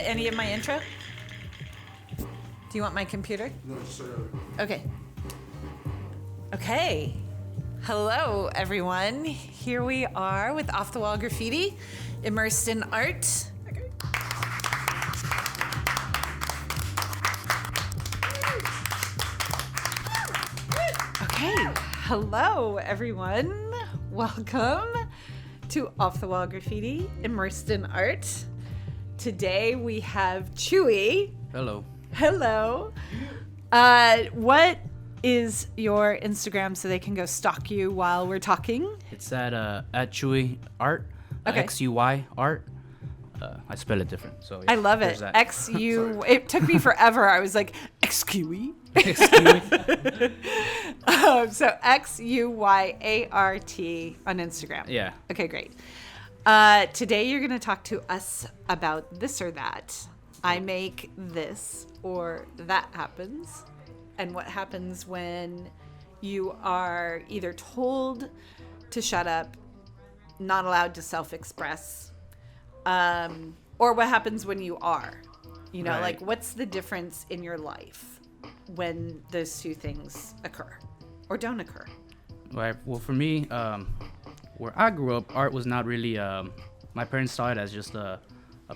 get any of my intro? Do you want my computer? No, just Okay. Okay. Hello, everyone. Here we are with Off the Wall Graffiti, immersed in art. Okay. Hello, everyone. Welcome to Off the Wall Graffiti, immersed in art. Today we have Chewy. Hello. Hello. What is your Instagram so they can go stalk you while we're talking? It's at Chewy Art. Okay. XUY Art. I spell it different. So yeah, I love it. there's that. XU. It took me forever. I was like, XQE. So XUYART on Instagram. Yeah. Okay, great. Today you're going to talk to us about this or that. I make this or that happens. And what happens when you are either told to shut up, not allowed to self-express, or what happens when you are. You know, Right. like what's the difference in your life when those two things occur or don't occur? Right. Well, for me, where I grew up, art was not really. My parents saw it as just a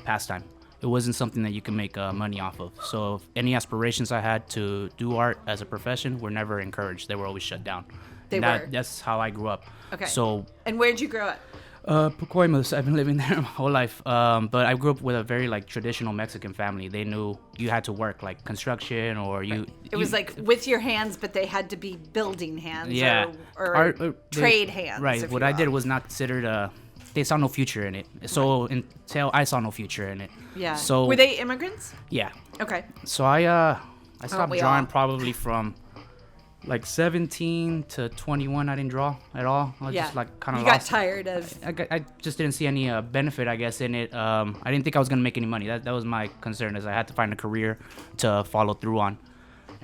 pastime. It wasn't something that you can make money off of. So any aspirations I had to do art as a profession were never encouraged. They were always shut down. That's how I grew up. Okay. So. And where'd you grow up? Pacoimas. I've been living there my whole life. But I grew up with a very traditional Mexican family. They knew you had to work construction or you. It was with your hands, but they had to be building hands. Yeah. Or trade hands. Right. What I did was not considered. They saw no future in it. So until I saw no future in it. Yeah. So were they immigrants? Yeah. Okay. So I stopped we drawing all? probably from 17 to 21. I didn't draw at all. I was just kind of You got tired of. I just didn't see any benefit, I guess, in it. I didn't think I was gonna make any money. That was my concern, is I had to find a career to follow through on.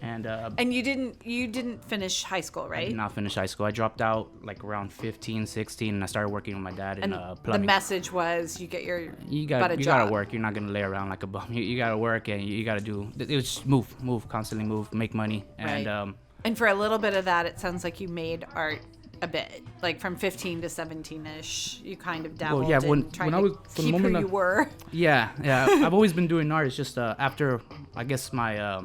And you didn't finish high school, right? I did not finish high school. I dropped out around 15, 16, and I started working with my dad in plumbing. The message was you get your you butt a job. gotta work. You're not gonna lay around like a bum. You gotta work, and you gotta do. It was just move, constantly move, make money, and Right. And for a little bit of that, it sounds like you made art a bit, like from 15 to 17ish. You kind of dabbled in trying to keep who you were. Yeah. I've always been doing art. It's just after I guess my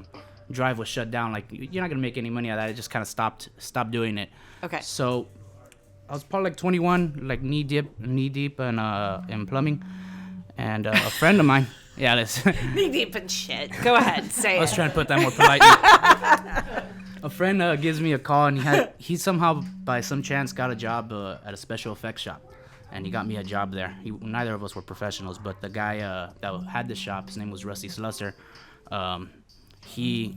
drive was shut down. You're not gonna make any money out of that. I just kind of stopped doing it. Okay. So I was probably 21, knee deep in plumbing, and a friend of mine. Yeah, that's knee deep in shit. Go ahead, say it. I was trying to put that more politely. A friend gives me a call, and he somehow by some chance got a job at a special effects shop, and he got me a job there. Neither of us were professionals, but the guy that had the shop, his name was Rusty Slusser. He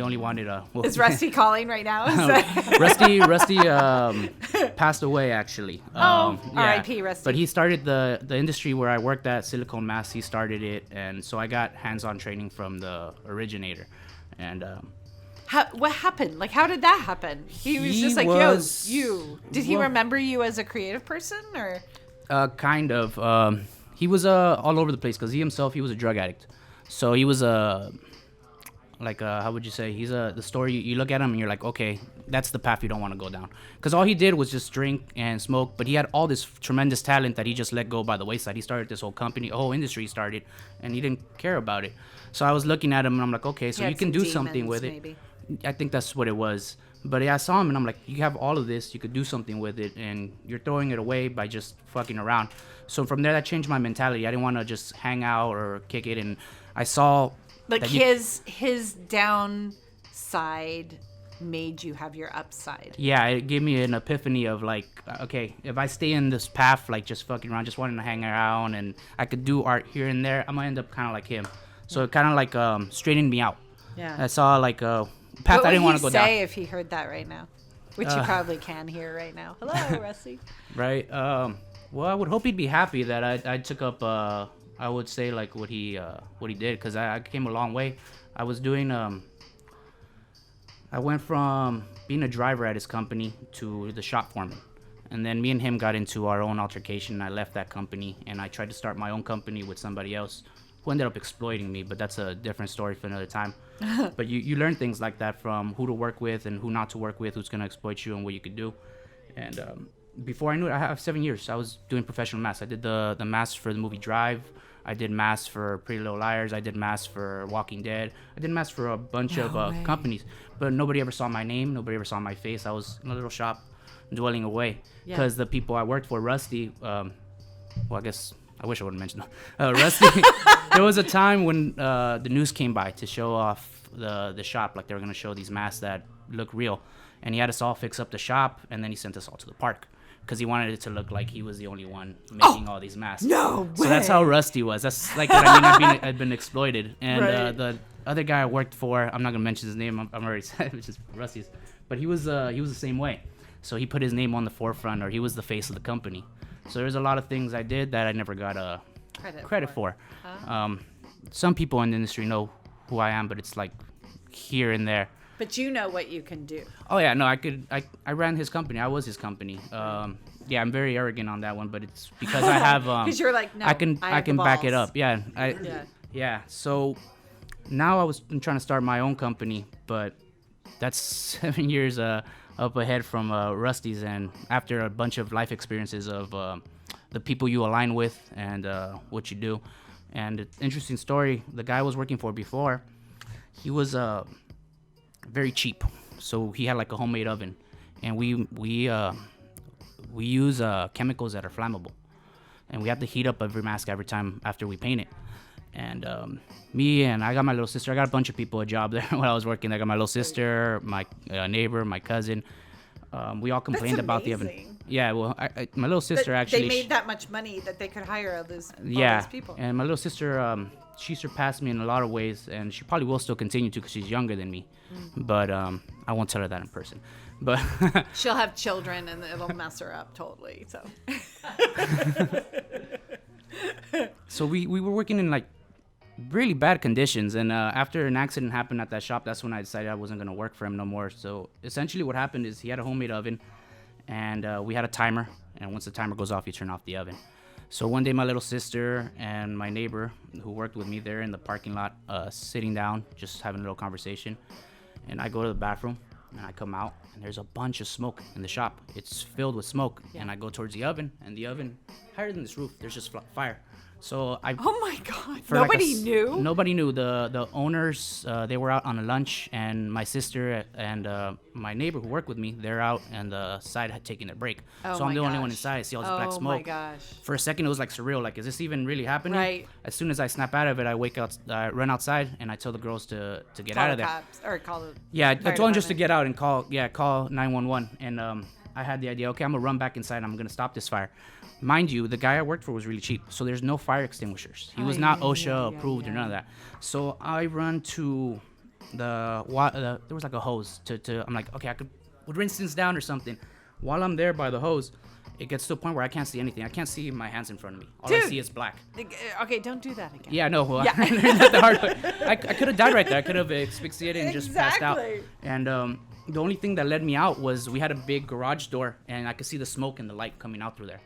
only wanted a. Well, is Rusty calling right now? Rusty passed away actually. R.I.P. Rusty. But he started the industry where I worked at, Silicone Mass. He started it, and so I got hands-on training from the originator. And what happened? How did that happen? He was just like, yo, you. Did he remember you as a creative person, or? Kind of. He was all over the place because he was a drug addict. So he was how would you say? He's the story. You look at him and you're like, okay, that's the path you don't want to go down. Because all he did was just drink and smoke, but he had all this tremendous talent that he just let go by the wayside. He started this whole company, a whole industry started, and he didn't care about it. So I was looking at him and I'm like, okay, so you can do something with it. Maybe. I think that's what it was. But yeah, I saw him and I'm like, you have all of this, you could do something with it, and you're throwing it away by just fucking around. So from there, that changed my mentality. I didn't want to just hang out or kick it, and I saw his downside made you have your upside. Yeah, it gave me an epiphany of okay, if I stay in this path, just fucking around, just wanting to hang around, and I could do art here and there, I'm gonna end up kind of like him. So it kind of straightened me out. Yeah. I saw a path I didn't want to go down. What would he say if he heard that right now? Which you probably can hear right now. Hello, Rusty. Right. Well, I would hope he'd be happy that I took up. I would say what he did, because I came a long way. I was doing. I went from being a driver at his company to the shop foreman. And then me and him got into our own altercation. I left that company and I tried to start my own company with somebody else. who ended up exploiting me, but that's a different story for another time. But you learn things like that from who to work with and who not to work with, who's going to exploit you and what you could do. And before I knew it, I have 7 years. I was doing professional masks. I did the masks for the movie Drive. I did masks for Pretty Little Liars. I did masks for Walking Dead. I did masks for a bunch of companies. But nobody ever saw my name. Nobody ever saw my face. I was in a little shop dwelling away. Because the people I worked for, Rusty, well, I guess I wish I would have mentioned that. Rusty, there was a time when the news came by to show off the shop. Like they were going to show these masks that look real. And he had us all fix up the shop, and then he sent us all to the park. Because he wanted it to look like he was the only one making all these masks. No way. So that's how Rusty was. That's like what I mean. I'd been exploited. And the other guy I worked for, I'm not gonna mention his name. I'm already said, which is Rusty's. But he was the same way. So he put his name on the forefront, or he was the face of the company. So there's a lot of things I did that I never got credit for. Some people in the industry know who I am, but it's like here and there. But you know what you can do. Oh yeah, no, I ran his company. I was his company. Yeah, I'm very arrogant on that one, but it's because I have because you're like, no, I can back it up. Yeah, yeah. So now I'm trying to start my own company, but that's 7 years up ahead from Rusty's, and after a bunch of life experiences of the people you align with and what you do. And interesting story, the guy I was working for before, he was very cheap, so he had like a homemade oven, and we use chemicals that are flammable, and we have to heat up every mask every time after we paint it. And I got my little sister. I got a bunch of people a job there when I was working. I got my little sister, my neighbor, my cousin. We all complained about the oven. Yeah, well, my little sister actually. They made that much money that they could hire all those people. And my little sister, she surpassed me in a lot of ways, and she probably will still continue to because she's younger than me. But I won't tell her that in person. But she'll have children, and it'll mess her up totally. So. So we were working in like really bad conditions, and after an accident happened at that shop, that's when I decided I wasn't gonna work for him no more. So essentially, what happened is he had a homemade oven, and we had a timer, and once the timer goes off, you turn off the oven. So one day, my little sister and my neighbor, who worked with me, they're in the parking lot, sitting down, just having a little conversation, and I go to the bathroom, and I come out, and there's a bunch of smoke in the shop. It's filled with smoke, and I go towards the oven, and the oven, higher than this roof, there's just fire. So oh my God! Nobody knew. Nobody knew. The owners, they were out on a lunch, and my sister and my neighbor who worked with me, they're out, and the side had taken a break. So I'm the only one inside. I see all this black smoke. Oh my gosh! For a second, it was like surreal. Like, is this even really happening? Right. As soon as I snap out of it, I run outside, and I tell the girls to get out of there. Cops, or call the I told them just to get out and call 911. And I had the idea. Okay, I'm gonna run back inside. I'm gonna stop this fire. Mind you, the guy I worked for was really cheap, so there's no fire extinguishers. He was not OSHA approved or none of that. So I run to there was like a hose to I'm like, okay, I would rinse this down or something. While I'm there by the hose, it gets to a point where I can't see anything. I can't see my hands in front of me. All I see is black. Okay, don't do that again. Yeah, no. Well, I learned that the hard way. I could have died right there. I could have asphyxiated and just passed out. And the only thing that led me out was we had a big garage door, and I could see the smoke and the light coming out through there.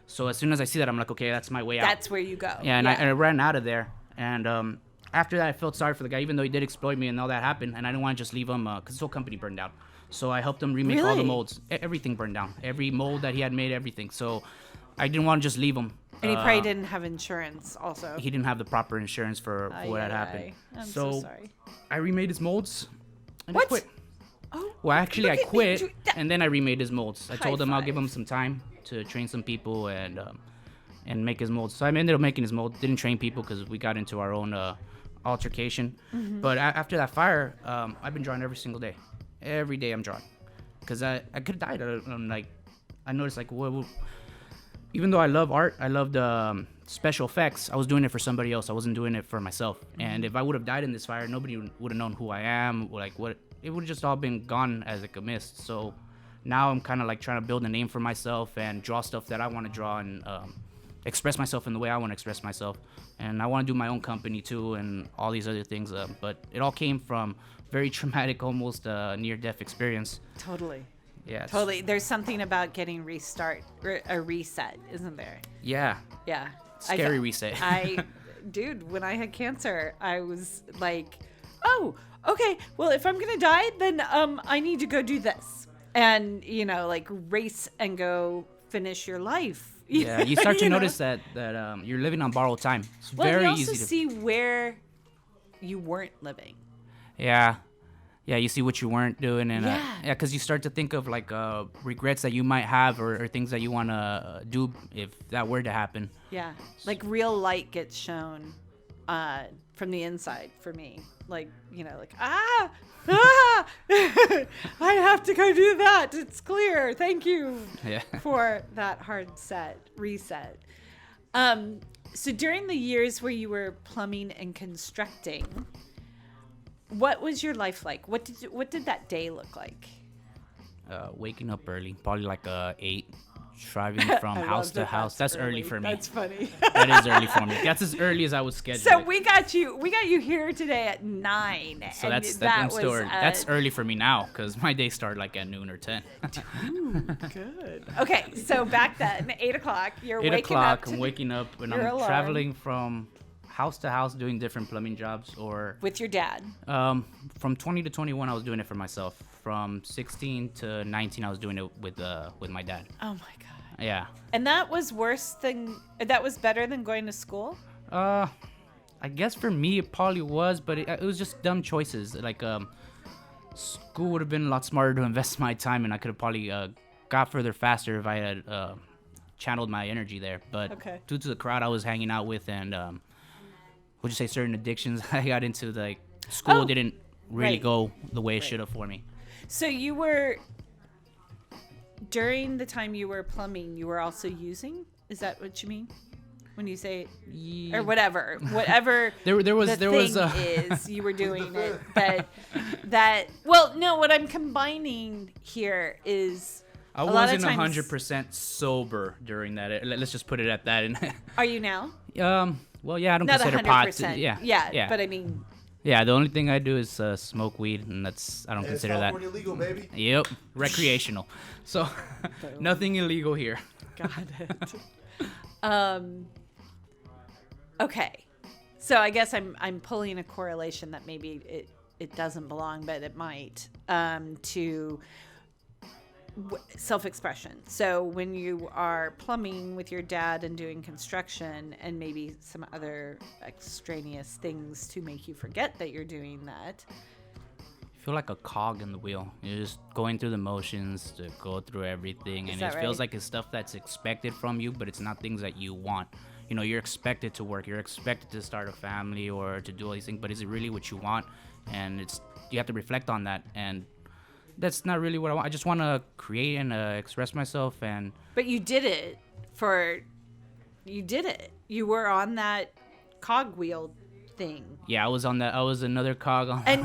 So as soon as I see that, I'm like, okay, that's my way out. That's where you go. Yeah, and I ran out of there. And after that, I felt sorry for the guy, even though he did exploit me and all that happened. And I didn't want to just leave him because his whole company burned down. So I helped him remake all the molds. Everything burned down. Every mold that he had made, everything. So I didn't want to just leave him. And he probably didn't have insurance also. He didn't have the proper insurance for what had happened. I'm so sorry. I remade his molds and I quit. Oh, well, actually, I quit, and then I remade his molds. I told him I'll give him some time to train some people and make his molds. So I ended up making his molds. Didn't train people because we got into our own altercation. Mm-hmm. But after that fire, I've been drawing every single day. Every day I'm drawing because I could have died. I noticed even though I love art, I loved special effects. I was doing it for somebody else. I wasn't doing it for myself. Mm-hmm. And if I would have died in this fire, nobody would have known who I am. It would have just all been gone as like a mist. So now I'm kind of like trying to build a name for myself and draw stuff that I want to draw and express myself in the way I want to express myself. And I want to do my own company too and all these other things. But it all came from very traumatic, almost near-death experience. Totally. Yeah. Totally. There's something about getting a reset, isn't there? Yeah. Yeah. Scary reset. dude, when I had cancer, I was like, oh, okay, well, if I'm gonna die, then I need to go do this, and like race and go finish your life. Yeah, you start to You know? notice that you're living on borrowed time. It's Well, very you also easy to see where you weren't living. yeah. Yeah, you see what you weren't doing, and Yeah. because you start to think of like regrets that you might have, or things that you want to do if that were to happen. Yeah, like real light gets shown from the inside for me. Like, like, ah, I have to go do that. It's clear. Thank you Yeah. for that hard reset. So during the years where you were plumbing and constructing, what was your life like? What did that day look like? Waking up early, probably like 8, driving from I house love to that house. That's early for me. That's funny. That is early for me. That's as early as I would schedule. So it. we got you here today at 9. So and I'm still early. That's early for me now because my day started like at noon or 10. Ooh, good. Okay, so back then, 8 o'clock, you're 8 waking o'clock, up. I'm waking up and your I'm alarm. traveling from house to house doing different plumbing jobs, or With your dad. from 20 to 21 I was doing it for myself. From 16 to 19 I was doing it with my dad. Oh my God. Yeah. And that was better than going to school? I guess for me it probably was, but it was just dumb choices. Like school would have been a lot smarter to invest my time, and I could have probably got further faster if I had channeled my energy there. But Okay. due to the crowd I was hanging out with, and would you say certain addictions I got into, like school didn't really right. go the way it should have for me. So you were, during the time you were plumbing, you were also using? Is that what you mean? When you say, or whatever there was is, you were doing it. Well, no, what I'm combining here is I a lot of wasn't times- 100% sober during that. Let's just put it at that. And Are you now? well, yeah, I don't Not consider pot. 100%. Yeah. But I mean, Yeah, the only thing I do is smoke weed, and I don't consider that. California legal, baby. Yep, recreational. So nothing illegal here. got it. Okay. So I guess I'm pulling a correlation that maybe it doesn't belong, but it might, to self-expression. So when you are plumbing with your dad and doing construction and maybe some other extraneous things to make you forget that you're doing that. You feel like a cog in the wheel. You're just going through the motions to go through everything, and it that feels right? like it's stuff that's expected from you, but it's not things that you want. You're expected to work. You're expected to start a family or to do all these things, but is it really what you want? And you have to reflect on that, and that's not really what I want. I just want to create and express myself. But you did it. You were on that cogwheel thing. Yeah, I was on that. I was another cog on. And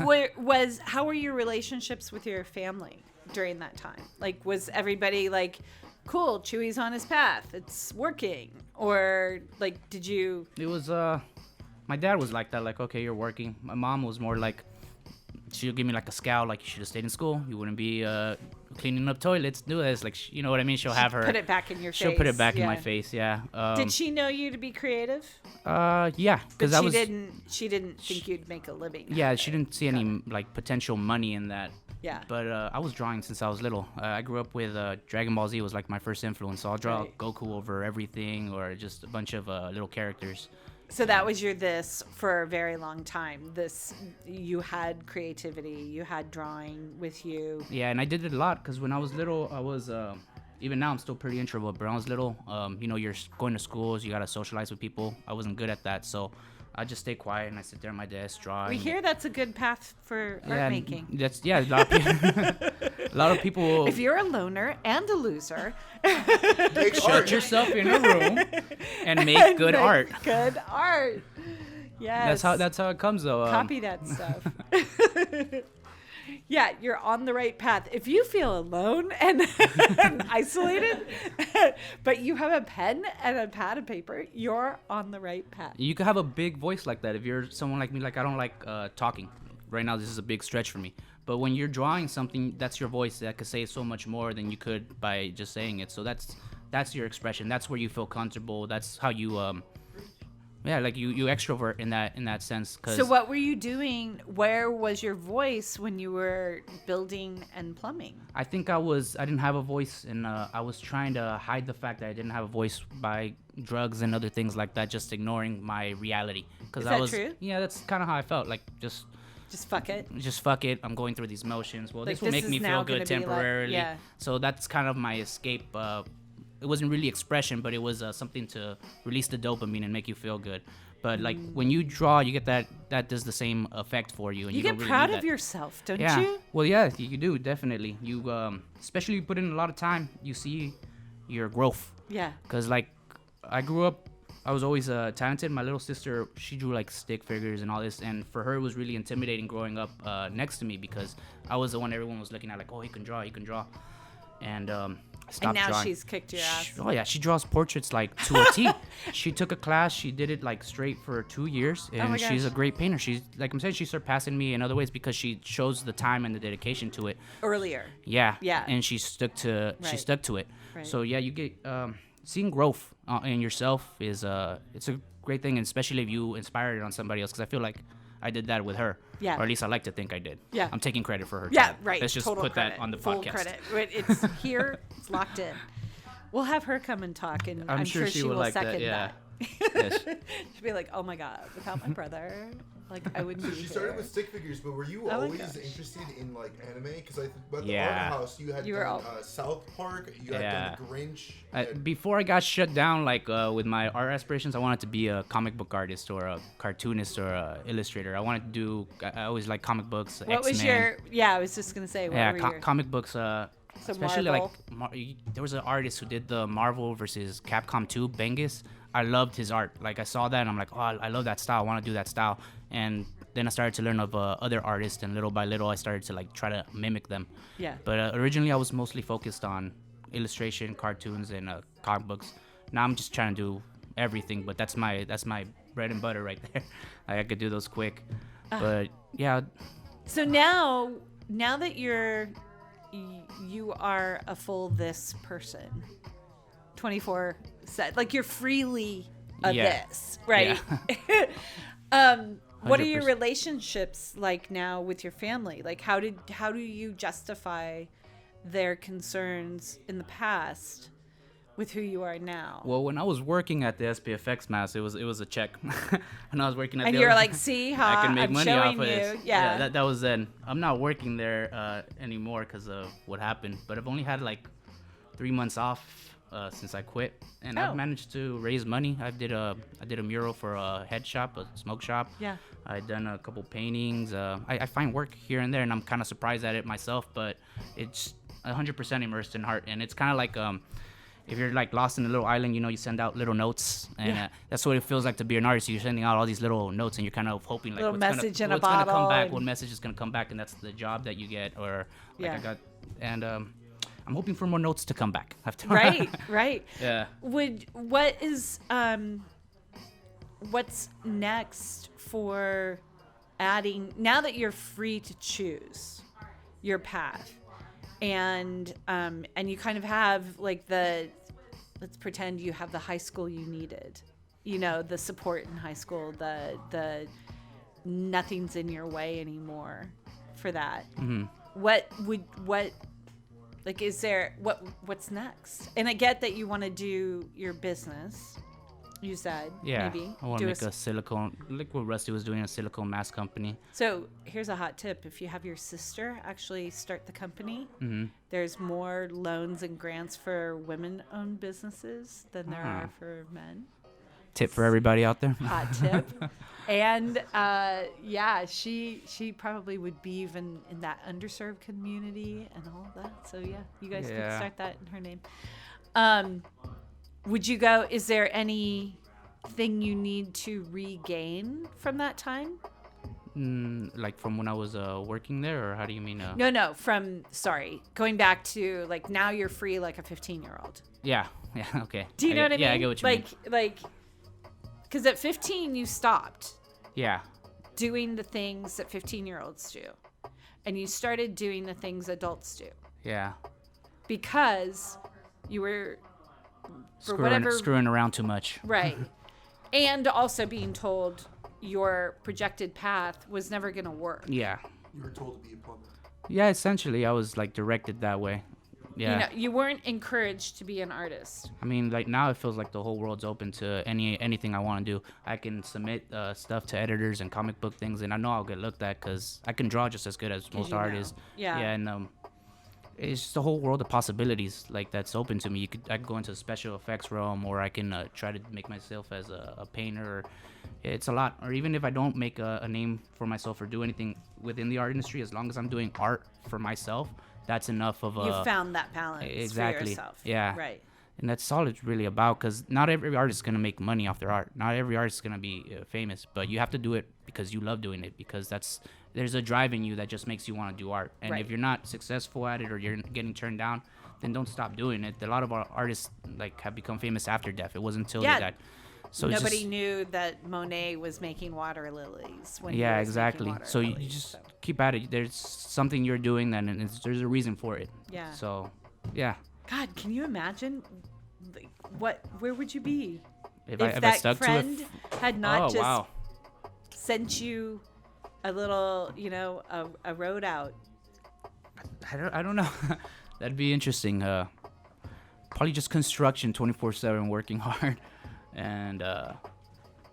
how were your relationships with your family during that time? Like, was everybody like, cool, Chewy's on his path, it's working? Or like, did you? It was my dad was like that. Like, okay, you're working. My mom was more like, she'll give me like a scowl, like you should have stayed in school. You wouldn't be cleaning up toilets. Do this, like you know what I mean. She'll have her put it back in your She'll face. put it back in my Yeah. face. Yeah. Did she know you to be creative? Yeah, because But I was. She didn't think you'd make a living. Yeah, out of she it. didn't see any like potential money in that. Yeah. But I was drawing since I was little. I grew up with Dragon Ball Z was like my first influence. So I'll draw Right. Goku over everything, or just a bunch of little characters. So that was your this for a very long time. You had creativity, you had drawing with you. Yeah, and I did it a lot because when I was little, I was even now I'm still pretty introvert. But when I was little, you're going to schools, you gotta socialize with people. I wasn't good at that, so I just stay quiet and I sit there at my desk drawing. We hear that's a good path for art making. A lot of people. A lot of people. If you're a loner and a loser, Make Shut yourself in a room and make good art. Good art. Yes. That's how it comes though. Copy that stuff. Yeah, you're on the right path. If you feel alone and isolated, but you have a pen and a pad of paper, you're on the right path. You could have a big voice like that if you're someone like me. Like I don't like talking. Right now, this is a big stretch for me. But when you're drawing something, that's your voice that could say so much more than you could by just saying it. So that's your expression. That's where you feel comfortable. That's how you yeah, like you extrovert in that sense. Cause So what were you doing? Where was your voice when you were building and plumbing? I think I didn't have a voice, and I was trying to hide the fact that I didn't have a voice by drugs and other things like that, just ignoring my reality. Cause Is I that was, true? yeah, that's kind of how I felt. Like just Fuck it. fuck it. I'm going through these motions. Well, Like, this will this make is me now feel good gonna be like- temporarily. yeah. So that's kind of my escape. It wasn't really expression, but it was something to release the dopamine and make you feel good. But like when you draw, you get that does the same effect for you. And You you get don't really proud need of that. yourself, don't Yeah. you? Well, yeah, you do definitely. You especially you put in a lot of time, you see your growth. Yeah. Cause like I grew up, I was always talented. My little sister, she drew like stick figures and all this, and for her it was really intimidating growing up next to me because I was the one everyone was looking at like, oh, he can draw, and I stopped And now drawing. she's kicked your ass. Oh yeah, she draws portraits like to a T. She took a class, she did it like straight for 2 years, and my she's a gosh. great painter. She's like I'm saying, she's surpassing me in other ways because she shows the time and the dedication to it. Earlier. Yeah. Yeah. And she stuck to it. Right. So yeah, you get seeing growth in yourself is it's a great thing, and especially if you inspire it on somebody else. Because I feel like I did that with her. Yeah. Or at least I like to think I did. Yeah. I'm taking credit for her. Yeah, talent. right. Let's just Total put credit. that on the Full podcast. credit. It's here. It's locked in. We'll have her come and talk, and I'm sure she will like second that. Yeah. that. Yes. She'll be like, "Oh my god, without my brother, like I wouldn't be She here." started with stick figures, but were you Oh my always gosh. interested in like anime? Because at the Yeah. art house you had You were done all- South Park, you had Yeah. done the Grinch. and- Before I got shut down, like with my art aspirations, I wanted to be a comic book artist or a cartoonist or a illustrator. I wanted to do. I always like comic books. What was X-Men. your? Yeah, I was just gonna say. What Yeah, were your? comic books. Especially Marvel. like there was an artist who did the Marvel versus Capcom 2, Bendis. I loved his art. Like I saw that and I'm like, oh, I love that style. I want to do that style. And then I started to learn of other artists, and little by little I started to like try to mimic them. Yeah. But originally I was mostly focused on illustration, cartoons, and comic books. Now I'm just trying to do everything. But that's my bread and butter right there. I could do those quick. But yeah. So now that you are a full this person, 24 set, like you're freely a Yeah. this, right? What are your 100%. relationships like now with your family? Like how do you justify their concerns in the past with who you are now? Well, when I was working at the SPFX Mass, it was a check. When I was working at And the you're other- like, see how I can make I'm money showing off of you. this. Yeah. That was then. I'm not working there anymore because of what happened. But I've only had like 3 months off since I quit, and Oh. I've managed to raise money. I did a mural for a head shop, a smoke shop. Yeah. I've done a couple paintings. I find work here and there, and I'm kind of surprised at it myself. But it's 100% immersed in art, and it's kind of like if you're like lost in a little island, you send out little notes, and that's what it feels like to be an artist. You're sending out all these little notes, and you're kind of hoping like Little what's message gonna, in a what's gonna come bottle back, and- what message is gonna come back, and that's the job that you get, or like Yeah. I got, and I'm hoping for more notes to come back. Right. Yeah. What's next for adding, now that you're free to choose your path, and you kind of have like let's pretend you have the high school you needed, the support in high school, the nothing's in your way anymore for that. Mm-hmm. Is there what's next? And I get that you want to do your business. You said Yeah. maybe I want do to make a silicone, like what Rusty was doing, a silicone mask company. So here's a hot tip: if you have your sister actually start the company, Mm-hmm. there's more loans and grants for women-owned businesses than there Ah. are for men. Tip for everybody out there. Hot tip. And she probably would be even in that underserved community and all of that. So yeah, you guys could Yeah. start that in her name. Would you go? Is there anything you need to regain from that time? Like from when I was working there, or how do you mean? No. Going back to like now you're free like a 15-year-old. Yeah. Okay. Do you know what I mean? Yeah, I get what you mean. Like, because at 15 you stopped Yeah. doing the things that 15-year-olds do, and you started doing the things adults do Yeah. because you were for whatever Screwing around too much. right. And also being told your projected path was never going to work. Yeah. You were told to be a plumber. Yeah, essentially, I was like directed that way. Yeah. You know, you weren't encouraged to be an artist. I mean, like now it feels like the whole world's open to anything I want to do. I can submit stuff to editors and comic book things, and I know I'll get looked at because I can draw just as good as most you know. artists. Yeah. Yeah, and it's just a whole world of possibilities like that's open to me. I can go into the special effects realm, or I can try to make myself as a painter. It's a lot. Or even if I don't make a name for myself or do anything within the art industry, as long as I'm doing art for myself, that's enough of a. You found that balance Exactly. for yourself. Yeah. Right. And that's all it's really about, because not every artist is going to make money off their art. Not every artist is going to be famous, but you have to do it because you love doing it, because there's a drive in you that just makes you want to do art. And Right. if you're not successful at it, or you're getting turned down, then don't stop doing it. A lot of our artists like have become famous after death. It wasn't until Yeah. they died. So it's Nobody just, knew that Monet was making water lilies when he yeah, was exactly. making water So you lilies, just so. keep at it. There's something you're doing, then, and there's a reason for it. Yeah. So, yeah. God, can you imagine? Like, where would you be If I that stuck friend to it. had not just wow. sent you a little, a road out? I don't know. That'd be interesting. Probably just construction 24/7, working hard, and I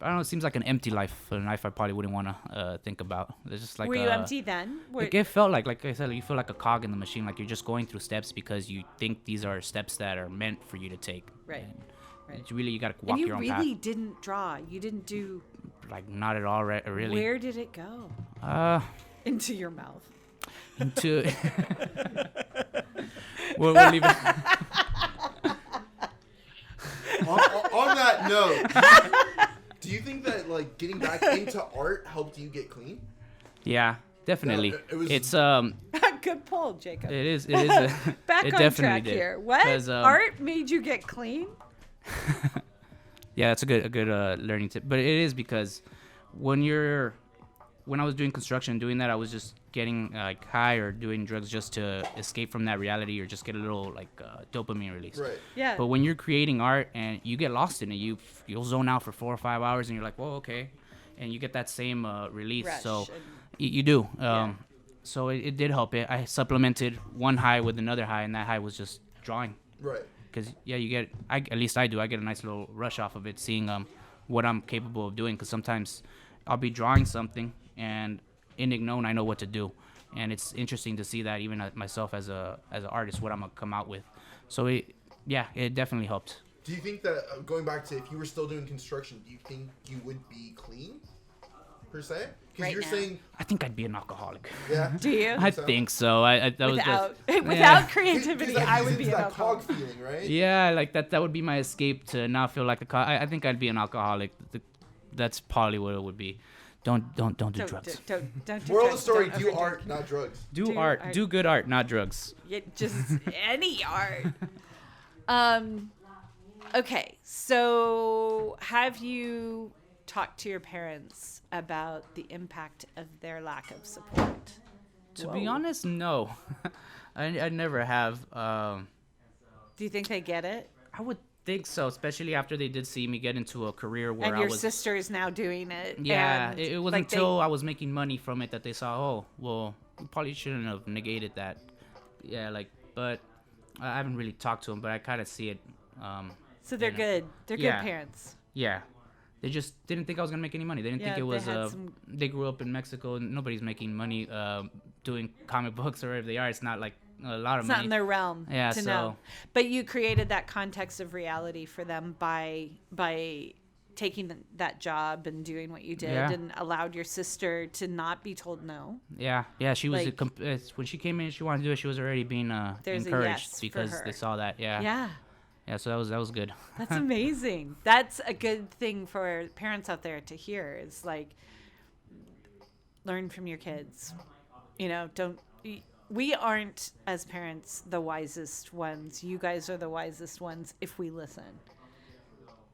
don't know. It seems like an empty life, a life I probably wouldn't want to think about. It's just like Were you empty then? Like it felt like I said, you feel like a cog in the machine. Like you're just going through steps because you think these are steps that are meant for you to take. Right. And Right. It's really, you got to walk And you your own really path. didn't draw. You didn't do. Like not at all, really. Where did it go? Into your mouth. Into. we'll leave it. On that note, do you think that like getting back into art helped you get clean? Yeah, definitely. it was- It's Good pull, Jacob. It is. It is. Back it on definitely track did. here. What? 'Cause, Art made you get clean? Yeah, that's a good learning tip. But it is because when I was doing construction, doing that, I was just getting like high or doing drugs just to escape from that reality, or just get a little like dopamine release. Right. Yeah. But when you're creating art and you get lost in it, you'll zone out for 4 or 5 hours, and you're like, whoa, okay, and you get that same release. Rush So and- you do. Yeah. So it did help. I supplemented one high with another high, and that high was just drawing. Right. Because yeah, you get. At least I do. I get a nice little rush off of it, seeing what I'm capable of doing. Because sometimes I'll be drawing something, and in Ignon I know what to do, and it's interesting to see that even myself as an artist, what I'm gonna come out with. So it definitely helped. Do you think that going back to if you were still doing construction, do you think you would be clean, per se? Because Right you're now. saying, I think I'd be an alcoholic. yeah. Do you? I so? think so. That was Without yeah. without creativity, Because I he's would be into an that alcoholic. cog feeling, right? Yeah, like that would be my escape to not feel like I think I'd be an alcoholic. That's probably what it would be. Don't do drugs. Don't do Moral of drugs. the story: Don't do ever art, drink. not drugs. Do art. art. Do good art, not drugs. Yeah, just any art. Okay, so have you talked to your parents about the impact of their lack of support? To be Whoa. honest, no. I never have. Do you think they get it? I would think so, especially after they did see me get into a career where And I your was. sister is now doing it. Yeah, and, it wasn't like, until I was making money from it that they saw, oh, well, you probably shouldn't have negated that. Yeah, but I haven't really talked to them, but I kind of see it. So they're know. good. They're Yeah. good parents. Yeah. They just didn't think I was gonna make any money. They didn't think Yeah, it was. they had some- They grew up in Mexico, and nobody's making money doing comic books, or if they are, it's not like a lot of It's money. not in their realm Yeah, to so- know. But you created that context of reality for them by taking that job and doing what you did, Yeah. and allowed your sister to not be told no. Yeah, she was Like- when she came in. She wanted to do it. She was already being There's a encouraged yes for because her. they saw that. Yeah. Yeah, So that was good. that's amazing. That's a good thing for parents out there to hear. Is like, learn from your kids. We aren't, as parents, the wisest ones. You guys are the wisest ones if we listen.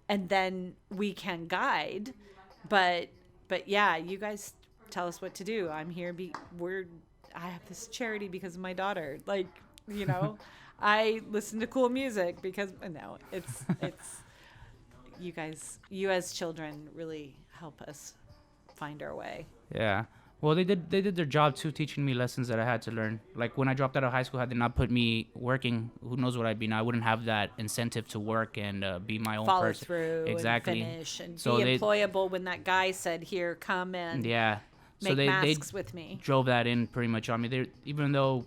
And then we can guide, but yeah, you guys tell us what to do. I'm here. I have this charity because of my daughter. Like, I listen to cool music because no, it's you as children really help us find our way. Yeah. Well, they did their job too, teaching me lessons that I had to learn. Like when I dropped out of high school, had they not put me working, who knows what I'd be now. I wouldn't have that incentive to work and be my own Follow person. through Exactly. and finish and So be employable when that guy said, here, come and Yeah. make So they masks with me. drove that in pretty much on me. Even though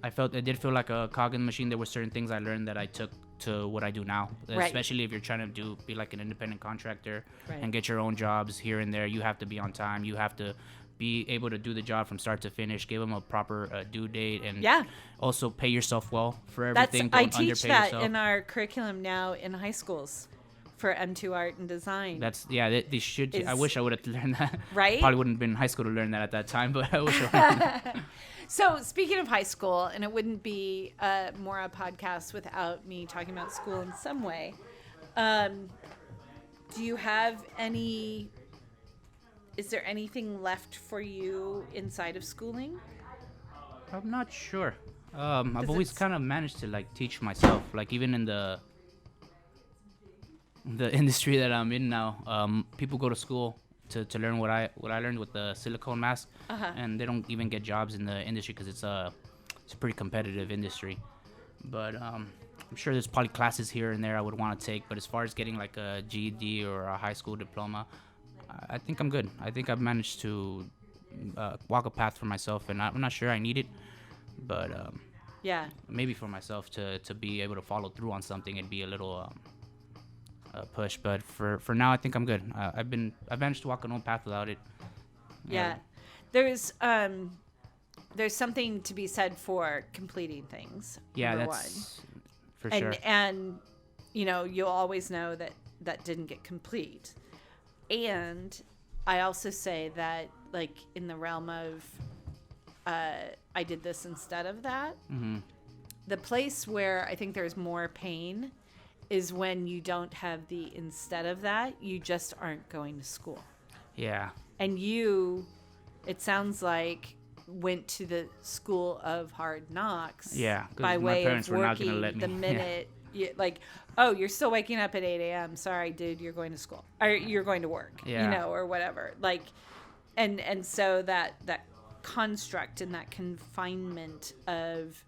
I did feel like a cog in the machine, there were certain things I learned that I took to what I do now. Right. Especially if you're trying to be like an independent contractor Right. and get your own jobs here and there. You have to be on time. You have to be able to do the job from start to finish, give them a proper due date, and also pay yourself well for everything. I Don't teach underpay that yourself. in our curriculum now in high schools for M2 Art and Design. They should. I wish I would have learned that. Right? Probably wouldn't have been in high school to learn that at that time, but I wish I would have. So speaking of high school, and it wouldn't be more a podcast without me talking about school in some way. Do you have any? Is there anything left for you inside of schooling? I'm not sure. I've always it's- kind of managed to like teach myself, like even in the industry that I'm in now. People go to school to learn what I learned with the silicone mask, and they don't even get jobs in the industry because it's a pretty competitive industry. But I'm sure there's probably classes here and there I would want to take. But as far as getting like a GED or a high school diploma, I think I'm good. I think I've managed to walk a path for myself, and I'm not sure I need it, but maybe for myself to be able to follow through on something, it'd be a little push. But for now, I think I'm good. I've managed to walk an own path without it. Yeah. There's something to be said for completing things. Yeah, number that's one. for sure. And you'll always know that didn't get complete. And I also say that, like, in the realm of I did this instead of that, the place where I think there's more pain is when you don't have the instead of that, you just aren't going to school. Yeah. And it sounds like, went to the school of hard knocks. Yeah, 'cause by my way parents of were not working gonna let me. the minute oh, you're still waking up at 8 a.m. Sorry, dude, you're going to school or you're going to work. Yeah. Or whatever. Like, and so that construct and that confinement of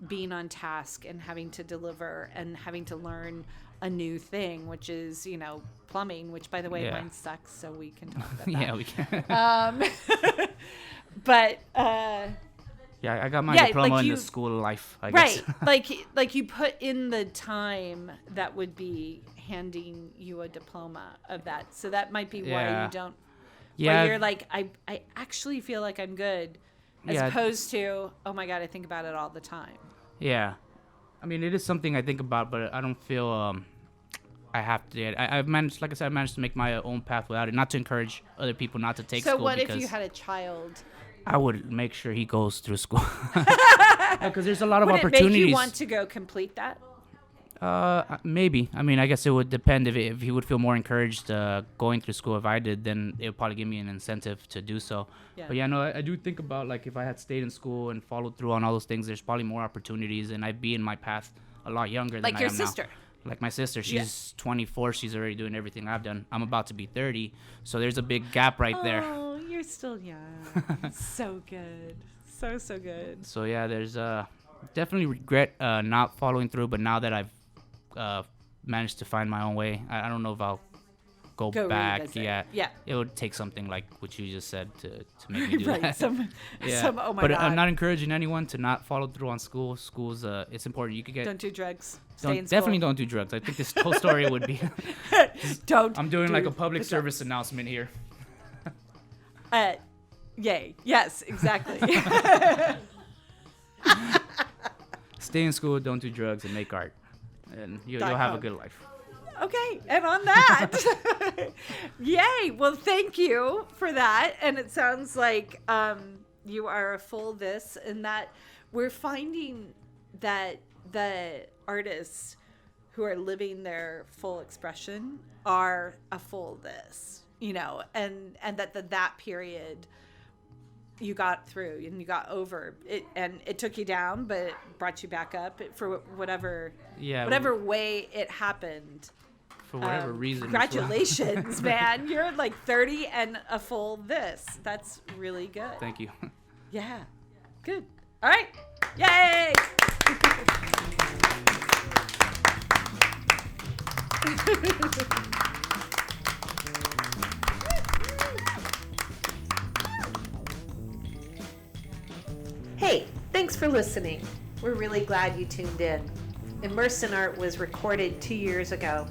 being on task and having to deliver and having to learn a new thing, which is plumbing, which by the way mine sucks, so we can talk about that. Yeah, we can. But yeah, I got my diploma like in you- the school life, I guess. right. like you put in the time that would be handing you a diploma of that, so that might be why you don't. Yeah. Where you're like, I actually feel like I'm good, as opposed to, oh my god, I think about it all the time. Yeah. I mean, it is something I think about, but I don't feel I have to. I've managed, like I said, I managed to make my own path without it. Not to encourage other people not to take So school. what if because you had a child? I would make sure he goes through school. Because there's a lot of Would opportunities. it make you want to go complete that? Maybe. I mean, I guess it would depend if he would feel more encouraged going through school. If I did, then it would probably give me an incentive to do so. Yeah. But yeah, no, I do think about, like, if I had stayed in school and followed through on all those things, there's probably more opportunities, and I'd be in my path a lot younger than I am now. Like your sister. Like my sister, she's 24. She's already doing everything I've done. I'm about to be 30, so there's a big gap right there. Oh, you're still young. So good. So good. So yeah, there's definitely regret not following through. But now that I've managed to find my own way, I don't know if I'll go back. revisit. Yeah, it would take something like what you just said to make me do Right. that. Some oh my but god. I'm not encouraging anyone to not follow through on school. School's it's important. You could get Don't do drugs. Stay in school. definitely don't do drugs. I think this whole story would be. Don't. I'm doing do like a public the service announcement here. drugs. Yay. Yes, exactly. Stay in school, don't do drugs, and make art, and you'll have a good life. Okay, and on that, yay! Well, thank you for that. And it sounds like you are a full this, and that we're finding that the artists who are living their full expression are a full this, and that period you got through and you got over it, and it took you down, but it brought you back up for whatever way it happened For whatever reason. Congratulations, man. You're like 30 and a full this. That's really good. Thank you. Yeah. Good. All right. Yay! Hey, thanks for listening. We're really glad you tuned in. Immersed in Art was recorded 2 years ago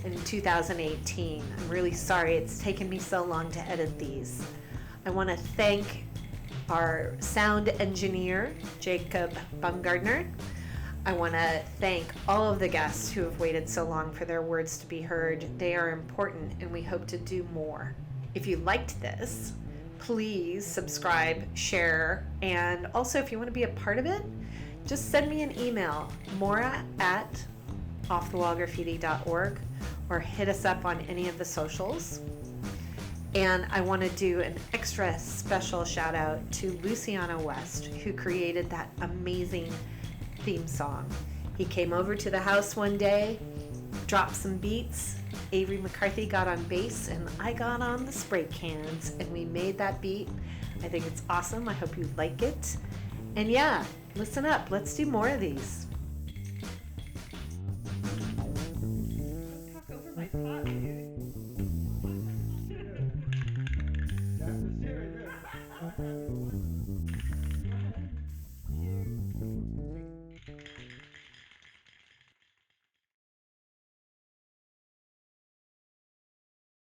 in 2018. I'm really sorry it's taken me so long to edit these. I want to thank our sound engineer, Jacob Baumgartner. I want to thank all of the guests who have waited so long for their words to be heard. They are important, and we hope to do more. If you liked this, please subscribe, share, and also if you want to be a part of it, just send me an email, maura@offthewallgraffiti.org, or hit us up on any of the socials. And I want to do an extra special shout out to Luciano West, who created that amazing theme song. He came over to the house one day, dropped some beats. Avery McCarthy got on bass and I got on the spray cans, and we made that beat. I think it's awesome. I hope you like it. And yeah, listen up. Let's do more of these.